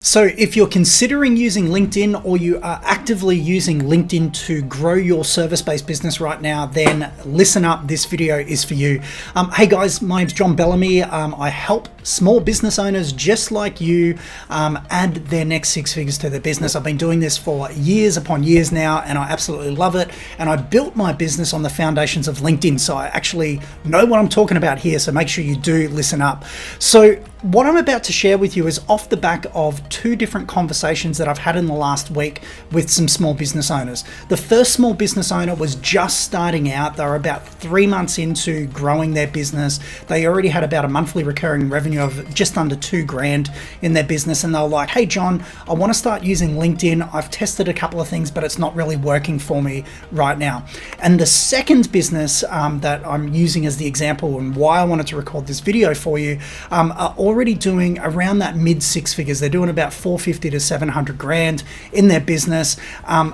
So if you're considering using LinkedIn or you are actively using LinkedIn to grow your service-based business right now, then listen up, this video is for you. Hey guys, my name's Bellamy. I help small business owners just like you add their next six figures to their business. I've been doing this for years upon years now, and I absolutely love it. And I built my business on the foundations of LinkedIn, so I actually know what I'm talking about here, so make sure you do listen up. So what I'm about to share with you is off the back of two different conversations that I've had in the last week with some small business owners. The first small business owner was just starting out. They were about 3 months into growing their business. They already had about a monthly recurring revenue of just under $2,000 in their business. And they were like, hey, John, I want to start using LinkedIn. I've tested a couple of things, but it's not really working for me right now. And the second business that I'm using as the example and why I wanted to record this video for you are already doing around that mid six figures. They're doing about 450 to 700 grand in their business.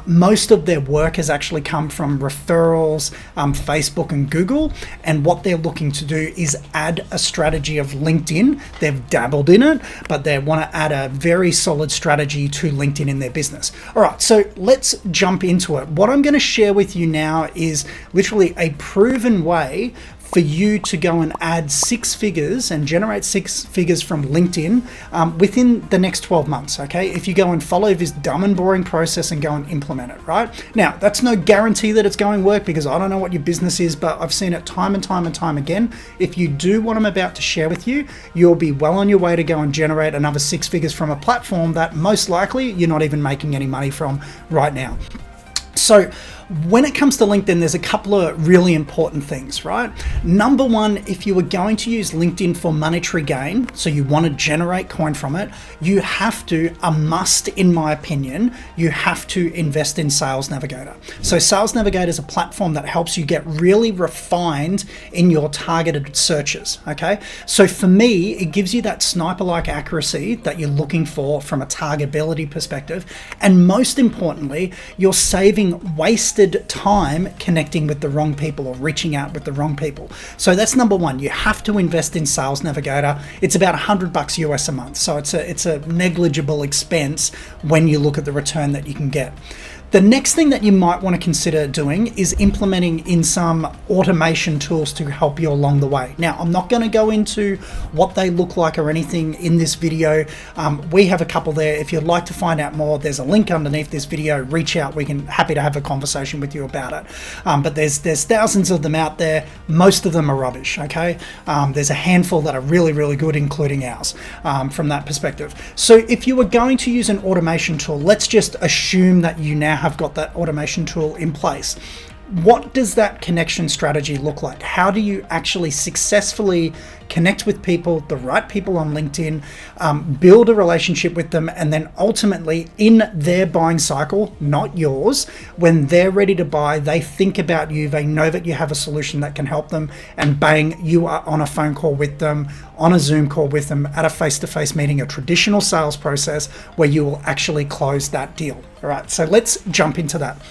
Most of their work has actually come from referrals, Facebook and Google. And what they're looking to do is add a strategy of LinkedIn. They've dabbled in it, but they want to add a very solid strategy to LinkedIn in their business. All right, so let's jump into it. What I'm going to share with you now is literally a proven way for you to go and add six figures and generate six figures from LinkedIn within the next 12 months, okay? If you go and follow this dumb and boring process and go and implement it, right? Now, that's no guarantee that it's going to work because I don't know what your business is, but I've seen it time and time and time again. If you do what I'm about to share with you, you'll be well on your way to go and generate another six figures from a platform that most likely you're not even making any money from right now. So when it comes to LinkedIn, there's a couple of really important things, right? Number one, if you are going to use LinkedIn for monetary gain, so you want to generate coin from it, you have to, a must in my opinion, you have to invest in Sales Navigator. So Sales Navigator is a platform that helps you get really refined in your targeted searches, okay? So for me, it gives you that sniper-like accuracy that you're looking for from a targetability perspective. And most importantly, you're saving wasted time connecting with the wrong people or reaching out with the wrong people. So that's number one. You have to invest in Sales Navigator. It's about $100 US a month. So it's a negligible expense when you look at the return that you can get. The next thing that you might want to consider doing is implementing in some automation tools to help you along the way. Now, I'm not going to go into what they look like or anything in this video. We have a couple there. If you'd like to find out more, there's a link underneath this video. Reach out. Happy to have a conversation with you about it. But there's thousands of them out there. Most of them are rubbish, okay? There's a handful that are really, really good, including ours, from that perspective. So if you were going to use an automation tool, let's just assume that you now have got that automation tool in place. What does that connection strategy look like? How do you actually successfully connect with people, the right people on LinkedIn, build a relationship with them, and then ultimately in their buying cycle, not yours, when they're ready to buy, they think about you, they know that you have a solution that can help them, and bang, you are on a phone call with them, on a Zoom call with them, at a face-to-face meeting, a traditional sales process where you will actually close that deal. All right, so let's jump into that.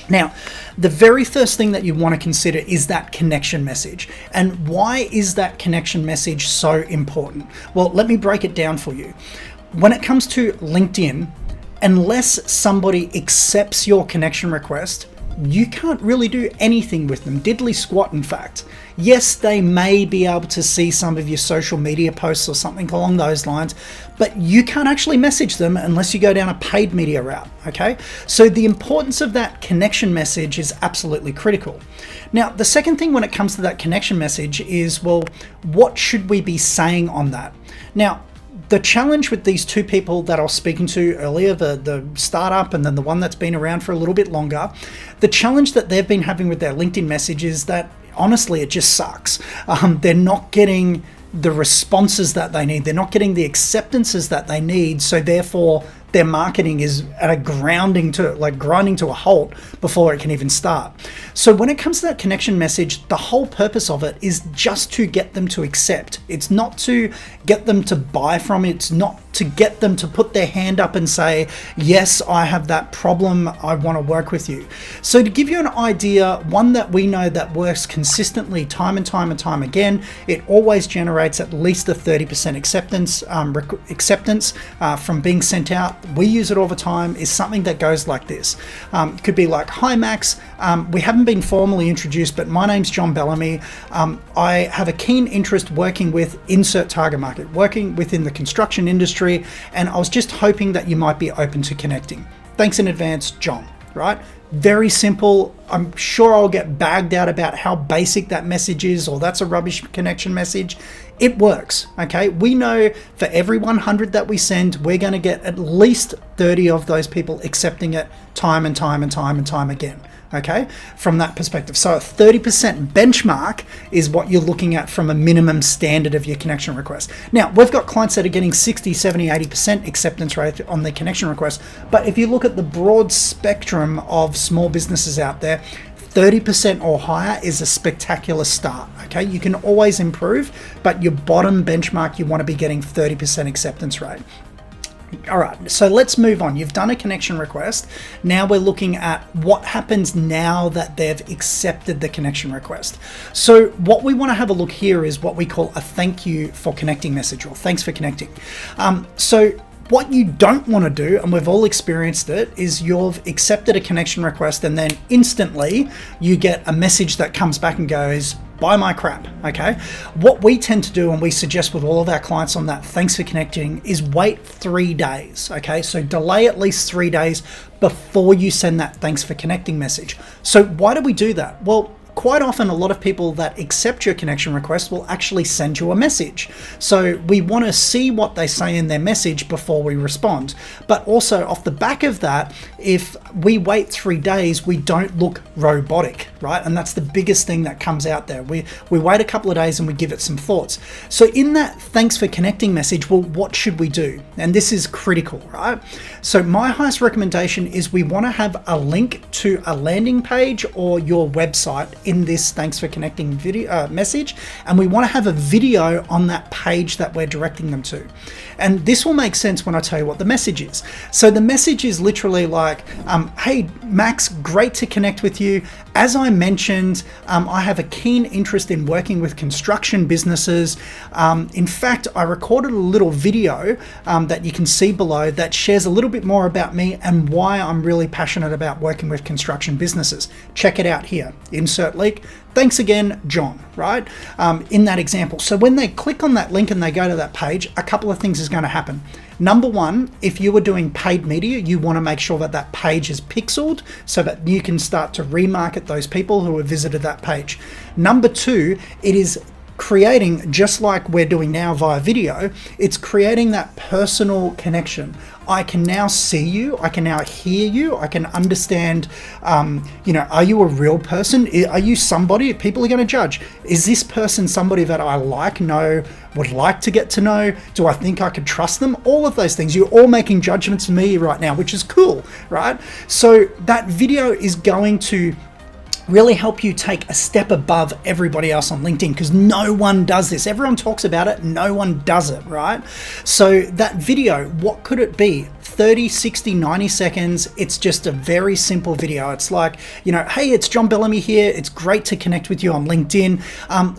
Now, the very first thing that you want to consider is that connection message. And why is that connection message so important? Well, let me break it down for you. When it comes to LinkedIn, unless somebody accepts your connection request, you can't really do anything with them, diddly squat in fact. Yes, they may be able to see some of your social media posts or something along those lines, but you can't actually message them unless you go down a paid media route, okay? So the importance of that connection message is absolutely critical. Now, the second thing when it comes to that connection message is, well, what should we be saying on that? Now, the challenge with these two people that I was speaking to earlier, the startup and then the one that's been around for a little bit longer, the challenge that they've been having with their LinkedIn message is that honestly, it just sucks. They're not getting the responses that they need. They're not getting the acceptances that they need. So therefore, their marketing is at a grinding to a halt before it can even start. So when it comes to that connection message, the whole purpose of it is just to get them to accept. It's not to get them to buy from it. It's not to get them to put their hand up and say, yes, I have that problem, I want to work with you. So to give you an idea, one that we know that works consistently time and time again, it always generates at least a 30% acceptance from being sent out. We use it all the time, is something that goes like this. It could be like, hi Max, we haven't been formally introduced, but my name's John Bellamy. I have a keen interest working with insert target market, working within the construction industry, and I was just hoping that you might be open to connecting. Thanks in advance, John, right? Very simple. I'm sure I'll get bagged out about how basic that message is, or that's a rubbish connection message. It works, okay? We know for every 100 that we send, we're going to get at least 30 of those people accepting it time and time again. Okay, from that perspective. So a 30% benchmark is what you're looking at from a minimum standard of your connection request. Now, we've got clients that are getting 60, 70, 80% acceptance rate on their connection request. But if you look at the broad spectrum of small businesses out there, 30% or higher is a spectacular start. Okay, you can always improve, but your bottom benchmark, you want to be getting 30% acceptance rate. All right, so let's move on. You've done a connection request. Now we're looking at what happens now that they've accepted the connection request. So what we want to have a look here is what we call a thank you for connecting message, or thanks for connecting. So what you don't want to do, and we've all experienced it, is you've accepted a connection request and then instantly you get a message that comes back and goes, buy my crap, okay? What we tend to do, and we suggest with all of our clients on that thanks for connecting, is wait 3 days, okay? So delay at least 3 days before you send that thanks for connecting message. So why do we do that? Well, quite often a lot of people that accept your connection request will actually send you a message. So we want to see what they say in their message before we respond. But also off the back of that, if we wait 3 days, we don't look robotic, right? And that's the biggest thing that comes out there. We wait a couple of days and we give it some thoughts. So in that thanks for connecting message, well, what should we do? And this is critical, right? So my highest recommendation is we want to have a link to a landing page or your website in this thanks for connecting video message, and we want to have a video on that page that we're directing them to. And this will make sense when I tell you what the message is. So the message is literally like, hey Max, great to connect with you. As I mentioned, I have a keen interest in working with construction businesses. In fact, I recorded a little video that you can see below that shares a little bit more about me and why I'm really passionate about working with construction businesses. Check it out here. Insert link. Thanks again, John, right? In that example. So when they click on that link and they go to that page, a couple of things is going to happen. Number one, if you were doing paid media, you want to make sure that that page is pixeled so that you can start to remarket those people who have visited that page. Number two, it is creating, just like we're doing now via video, it's creating that personal connection. I can now see you, I can now hear you, I can understand, are you a real person? Are you somebody people are going to judge? Is this person somebody that I would like to get to know? Do I think I could trust them? All of those things. You're all making judgments of me right now, which is cool, right? So that video is going to really help you take a step above everybody else on LinkedIn, because no one does this. Everyone talks about it, no one does it, right? So that video, what could it be? 30, 60, 90 seconds. It's just a very simple video. It's like, hey, it's John Bellamy here. It's great to connect with you on LinkedIn.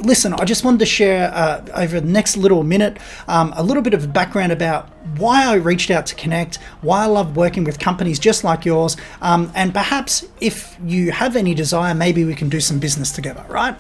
Listen, I just wanted to share over the next little minute, a little bit of background about why I reached out to connect, why I love working with companies just like yours, and perhaps if you have any desire, maybe we can do some business together, right?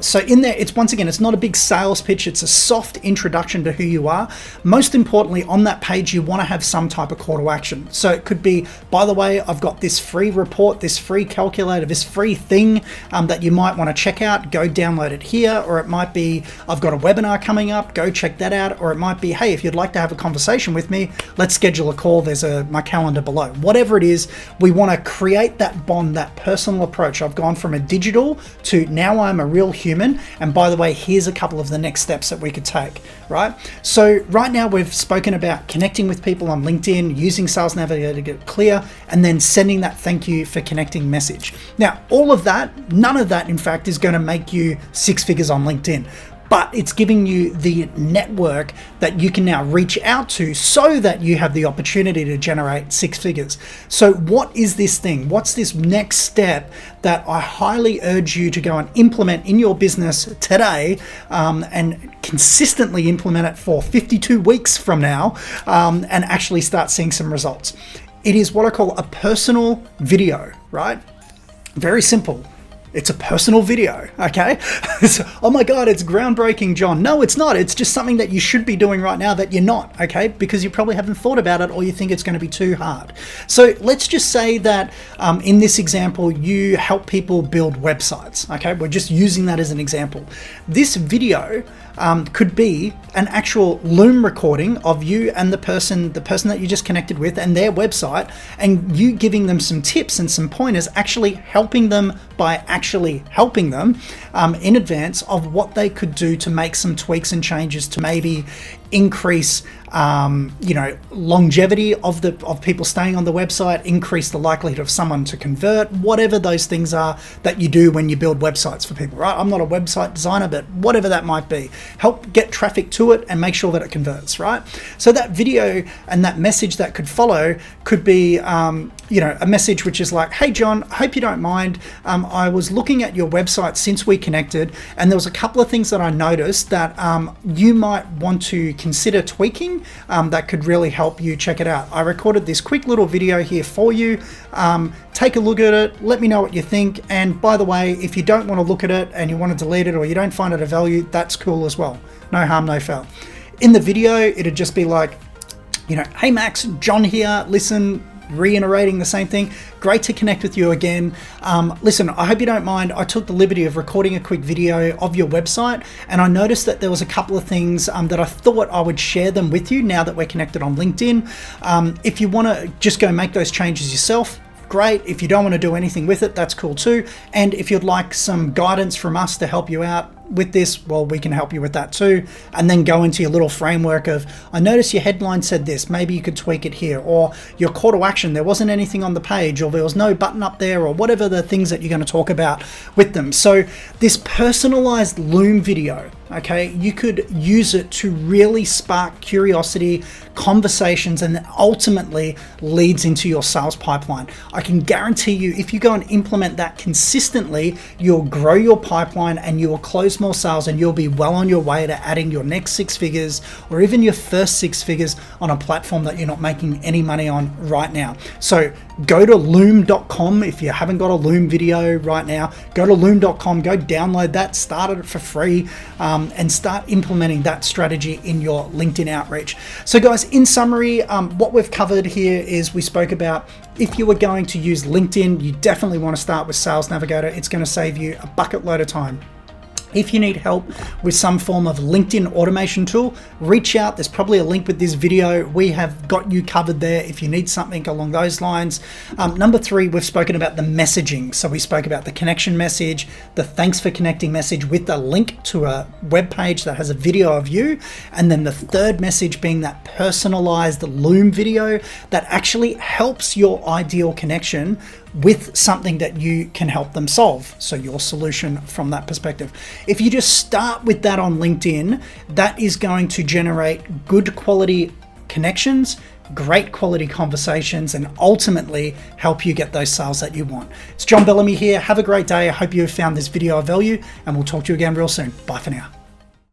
So in there, it's once again, it's not a big sales pitch, it's a soft introduction to who you are. Most importantly, on that page, you want to have some type of call to action. So it could be, by the way, I've got this free report, this free calculator, this free thing that you might want to check out, go download it here. Or it might be, I've got a webinar coming up, go check that out. Or it might be, hey, if you'd like to have a conversation conversation with me, let's schedule a call. There's my calendar below. Whatever it is, we want to create that bond, that personal approach. I've gone from a digital to now I'm a real human. And by the way, here's a couple of the next steps that we could take, right? So right now we've spoken about connecting with people on LinkedIn, using Sales Navigator to get clear, and then sending that thank you for connecting message. Now, all of that, none of that, in fact, is going to make you 6 figures on LinkedIn. But it's giving you the network that you can now reach out to so that you have the opportunity to generate 6 figures. So what is this thing? What's this next step that I highly urge you to go and implement in your business today, and consistently implement it for 52 weeks from now, and actually start seeing some results? It is what I call a personal video, right? Very simple. It's a personal video, okay? Oh my God, it's groundbreaking, John. No, it's not. It's just something that you should be doing right now that you're not, okay? Because you probably haven't thought about it, or you think it's going to be too hard. So let's just say that in this example, you help people build websites, okay? We're just using that as an example. This video could be an actual Loom recording of you and the person that you just connected with and their website, and you giving them some tips and some pointers, actually helping them by actually helping them in advance of what they could do to make some tweaks and changes to maybe increase longevity of people staying on the website, increase the likelihood of someone to convert, whatever those things are that you do when you build websites for people, right? I'm not a website designer, but whatever that might be, help get traffic to it and make sure that it converts, right? So that video and that message that could follow could be a message which is like, hey John, I hope you don't mind. I was looking at your website since we connected, and there was a couple of things that I noticed that you might want to consider tweaking that could really help you. Check it out. I recorded this quick little video here for you. Take a look at it. Let me know what you think. And by the way, if you don't want to look at it and you want to delete it, or you don't find it of value, that's cool as well. No harm, no foul. In the video, it'd just be like, hey Max, John here. Listen, reiterating the same thing. Great to connect with you again. Listen, I hope you don't mind. I took the liberty of recording a quick video of your website, and I noticed that there was a couple of things that I thought I would share them with you now that we're connected on LinkedIn. If you want to just go make those changes yourself, great. If you don't want to do anything with it, that's cool too. And if you'd like some guidance from us to help you out with this, well, we can help you with that too. And then go into your little framework of, I noticed your headline said this, maybe you could tweak it here, or your call to action, there wasn't anything on the page, or there was no button up there, or whatever the things that you're going to talk about with them. So this personalized Loom video, okay, you could use it to really spark curiosity, conversations, and ultimately leads into your sales pipeline. I can guarantee you, if you go and implement that consistently, you'll grow your pipeline and you will close more sales, and you'll be well on your way to adding your next 6 figures, or even your first 6 figures on a platform that you're not making any money on right now. So go to loom.com. If you haven't got a Loom video right now, go to loom.com, go download that, start it for free, and start implementing that strategy in your LinkedIn outreach. So guys, in summary, what we've covered here is we spoke about, if you were going to use LinkedIn, you definitely want to start with Sales Navigator. It's going to save you a bucket load of time. If you need help with some form of LinkedIn automation tool, reach out. There's probably a link with this video. We have got you covered there if you need something along those lines. Number 3, we've spoken about the messaging. So we spoke about the connection message, the thanks for connecting message with a link to a web page that has a video of you. And then the third message being that personalized Loom video that actually helps your ideal connection with something that you can help them solve. So your solution from that perspective. If you just start with that on LinkedIn, that is going to generate good quality connections, great quality conversations, and ultimately help you get those sales that you want. It's John Bellamy here. Have a great day. I hope you have found this video of value, and we'll talk to you again real soon. Bye for now.